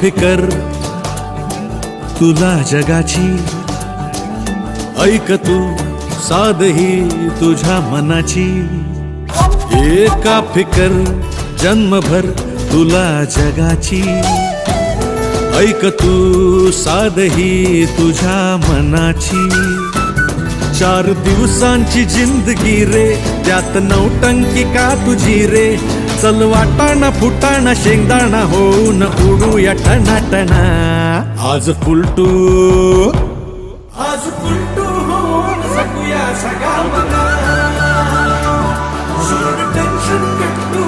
फिकर तुला जगाची, ऐक तू साधही तुझ्या मनाची. एका फिकर जन्मभर तुला जगाची, ऐक तू साधही तुझ्या मनाची. 4 दिवसांची जिंदगी रे, त्यात नौटंकी का तुझी रे. चल वाटाणा फुटाणा शेंगदाणा होऊन उडूया टनाटना. आज फुलटू होऊन जगूया सगळा मना. सोड टेन्शन कट्टू